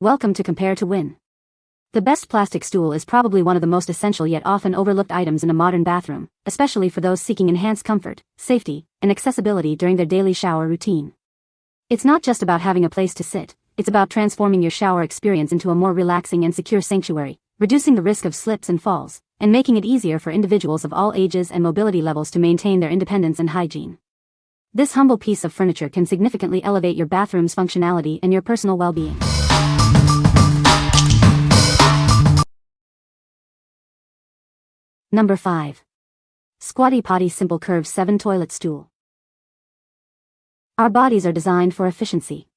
Welcome to Compare to Win. The best plastic stool is probably one of the most essential yet often overlooked items in a modern bathroom, especially for those seeking enhanced comfort, safety, and accessibility during their daily shower routine. It's not just about having a place to sit, it's about transforming your shower experience into a more relaxing and secure sanctuary, reducing the risk of slips and falls, and making it easier for individuals of all ages and mobility levels to maintain their independence and hygiene. This humble piece of furniture can significantly elevate your bathroom's functionality and your personal well-being. Number 5. Squatty Potty Simple Curve 7 Toilet Stool. Our bodies are designed for efficiency.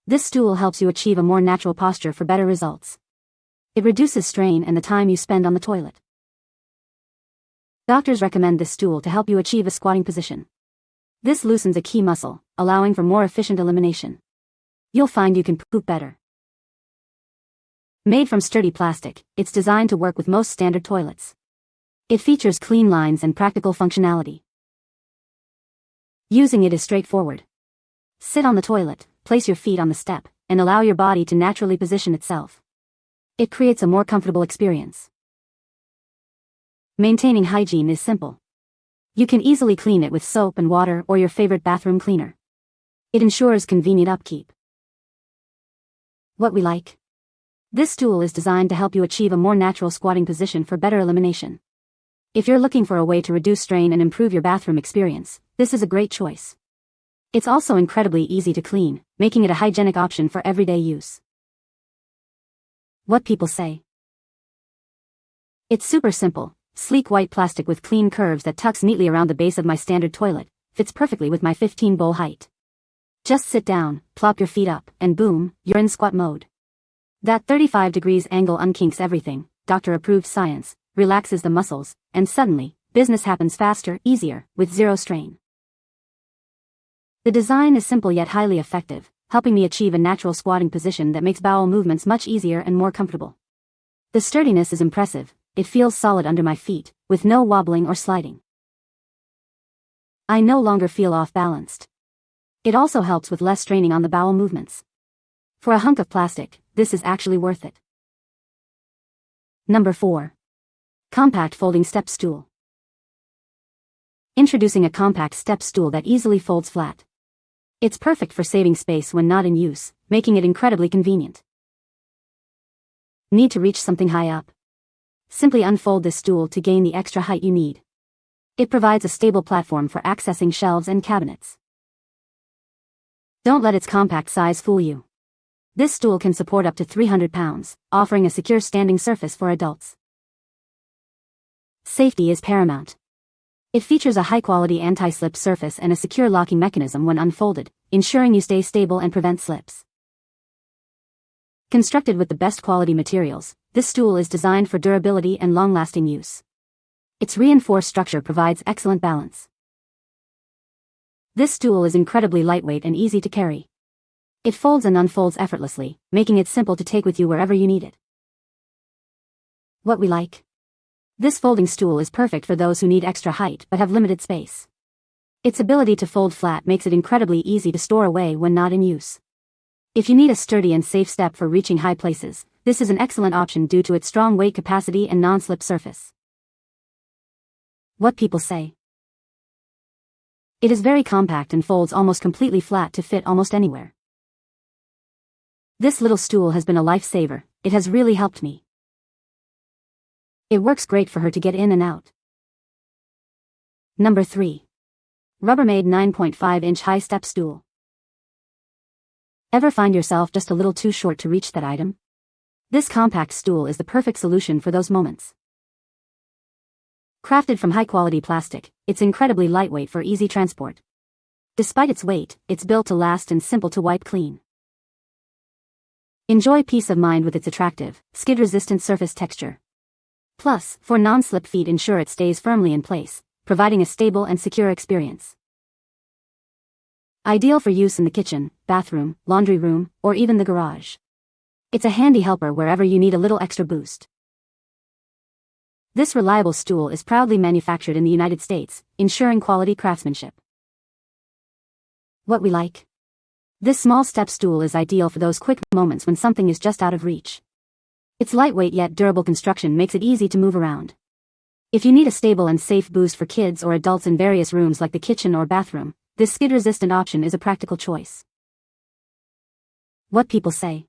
This stool helps you achieve a more natural posture for better results. It reduces strain and the time you spend on the toilet. Doctors recommend this stool to help you achieve a squatting position. This loosens a key muscle, allowing for more efficient elimination. You'll find you can poop better. Made from sturdy plastic, it's designed to work with most standard toilets. It features clean lines and practical functionality. Using it is straightforward. Sit on the toilet, place your feet on the step, and allow your body to naturally position itself. It creates a more comfortable experience. Maintaining hygiene is simple. You can easily clean it with soap and water or your favorite bathroom cleaner. It ensures convenient upkeep. What we like. This stool is designed to help you achieve a more natural squatting position for better elimination. If you're looking for a way to reduce strain and improve your bathroom experience, this is a great choice. It's also incredibly easy to clean, making it a hygienic option for everyday use. What people say. It's super simple, sleek white plastic with clean curves that tucks neatly around the base of my standard toilet, fits perfectly with my 15-bowl height. Just sit down, plop your feet up, and boom, you're in squat mode. That 35 degrees angle unkinks everything, doctor-approved science, relaxes the muscles, and suddenly, business happens faster, easier, with zero strain. The design is simple yet highly effective, helping me achieve a natural squatting position that makes bowel movements much easier and more comfortable. The sturdiness is impressive, it feels solid under my feet, with no wobbling or sliding. I no longer feel off-balanced. It also helps with less straining on the bowel movements. For a hunk of plastic, this is actually worth it. Number 4. Compact Folding Step-Stool. Introducing a compact step stool that easily folds flat. It's perfect for saving space when not in use, making it incredibly convenient. Need to reach something high up? Simply unfold this stool to gain the extra height you need. It provides a stable platform for accessing shelves and cabinets. Don't let its compact size fool you. This stool can support up to 300 pounds, offering a secure standing surface for adults. Safety is paramount. It features a high-quality anti-slip surface and a secure locking mechanism when unfolded, ensuring you stay stable and prevent slips. Constructed with the best quality materials, this stool is designed for durability and long-lasting use. Its reinforced structure provides excellent balance. This stool is incredibly lightweight and easy to carry. It folds and unfolds effortlessly, making it simple to take with you wherever you need it. What we like. This folding stool is perfect for those who need extra height but have limited space. Its ability to fold flat makes it incredibly easy to store away when not in use. If you need a sturdy and safe step for reaching high places, this is an excellent option due to its strong weight capacity and non-slip surface. What people say. It is very compact and folds almost completely flat to fit almost anywhere. This little stool has been a lifesaver, it has really helped me. It works great for her to get in and out. Number 3. Rubbermaid 9.5-inch High Step Stool. Ever find yourself just a little too short to reach that item? This compact stool is the perfect solution for those moments. Crafted from high-quality plastic, it's incredibly lightweight for easy transport. Despite its weight, it's built to last and simple to wipe clean. Enjoy peace of mind with its attractive, skid-resistant surface texture. Plus, for non-slip feet ensure it stays firmly in place, providing a stable and secure experience. Ideal for use in the kitchen, bathroom, laundry room, or even the garage. It's a handy helper wherever you need a little extra boost. This reliable stool is proudly manufactured in the United States, ensuring quality craftsmanship. What we like. This small step stool is ideal for those quick moments when something is just out of reach. Its lightweight yet durable construction makes it easy to move around. If you need a stable and safe boost for kids or adults in various rooms like the kitchen or bathroom, this skid-resistant option is a practical choice. What people say.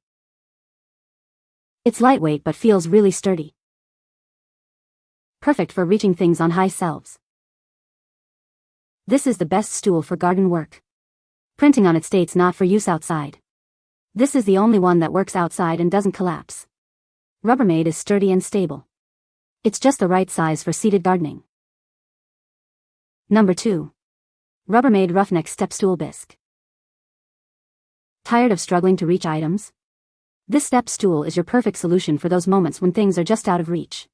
It's lightweight but feels really sturdy. Perfect for reaching things on high shelves. This is the best stool for garden work. Printing on it states not for use outside. This is the only one that works outside and doesn't collapse. Rubbermaid is sturdy and stable. It's just the right size for seated gardening. Number 2. Rubbermaid Roughneck Step-Stool Bisque. Tired of struggling to reach items? This step stool is your perfect solution for those moments when things are just out of reach.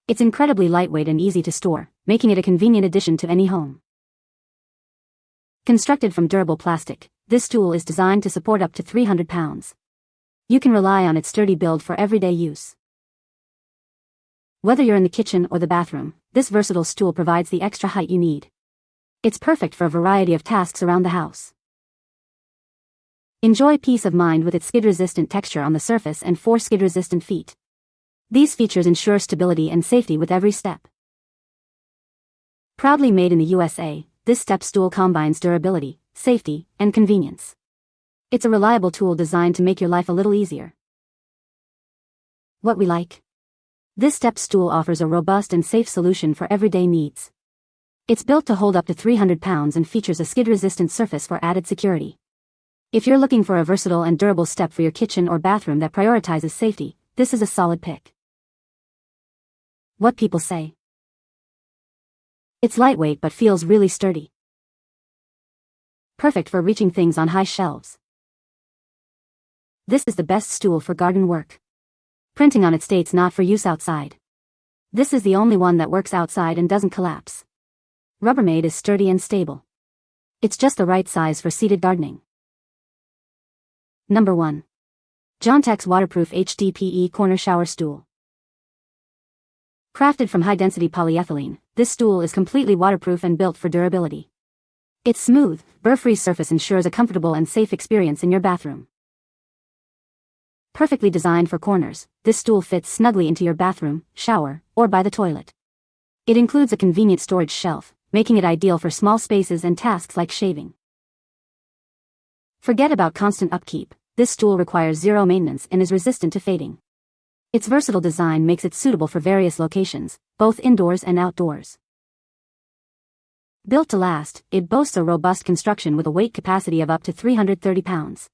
It's incredibly lightweight and easy to store, making it a convenient addition to any home. Constructed from durable plastic, this stool is designed to support up to 300 pounds. You can rely on its sturdy build for everyday use. Whether you're in the kitchen or the bathroom, this versatile stool provides the extra height you need. It's perfect for a variety of tasks around the house. Enjoy peace of mind with its skid-resistant texture on the surface and 4 skid-resistant feet. These features ensure stability and safety with every step. Proudly made in the USA, this step stool combines durability, safety, and convenience. It's a reliable tool designed to make your life a little easier. What we like. This step stool offers a robust and safe solution for everyday needs. It's built to hold up to 300 pounds and features a skid-resistant surface for added security. If you're looking for a versatile and durable step for your kitchen or bathroom that prioritizes safety, this is a solid pick. What people say. It's lightweight but feels really sturdy. Perfect for reaching things on high shelves. This is the best stool for garden work. Printing on it states not for use outside. This is the only one that works outside and doesn't collapse. Rubbermaid is sturdy and stable. It's just the right size for seated gardening. Number 1. Giantex Waterproof HDPE Corner Shower Stool. Crafted from high-density polyethylene, this stool is completely waterproof and built for durability. Its smooth, burr-free surface ensures a comfortable and safe experience in your bathroom. Perfectly designed for corners, this stool fits snugly into your bathroom, shower, or by the toilet. It includes a convenient storage shelf, making it ideal for small spaces and tasks like shaving. Forget about constant upkeep. This stool requires zero maintenance and is resistant to fading. Its versatile design makes it suitable for various locations, both indoors and outdoors. Built to last, it boasts a robust construction with a weight capacity of up to 330 pounds.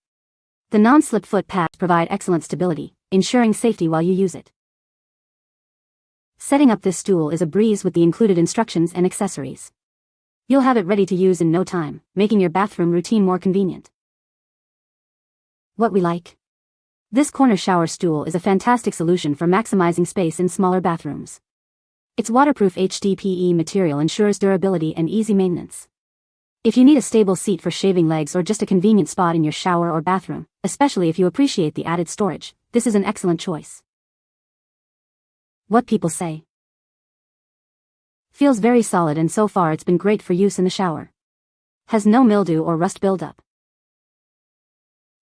The non-slip foot pads provide excellent stability, ensuring safety while you use it. Setting up this stool is a breeze with the included instructions and accessories. You'll have it ready to use in no time, making your bathroom routine more convenient. What we like. This corner shower stool is a fantastic solution for maximizing space in smaller bathrooms. Its waterproof HDPE material ensures durability and easy maintenance. If you need a stable seat for shaving legs or just a convenient spot in your shower or bathroom, especially if you appreciate the added storage, this is an excellent choice. What people say. Feels very solid and so far it's been great for use in the shower. Has no mildew or rust buildup.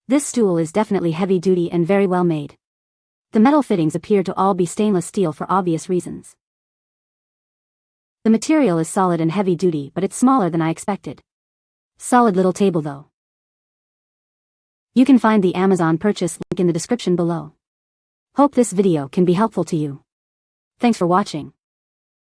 This stool is definitely heavy-duty and very well made. The metal fittings appear to all be stainless steel for obvious reasons. The material is solid and heavy-duty, but it's smaller than I expected. Solid little table though. You can find the Amazon purchase link in the description below. Hope this video can be helpful to you. Thanks for watching.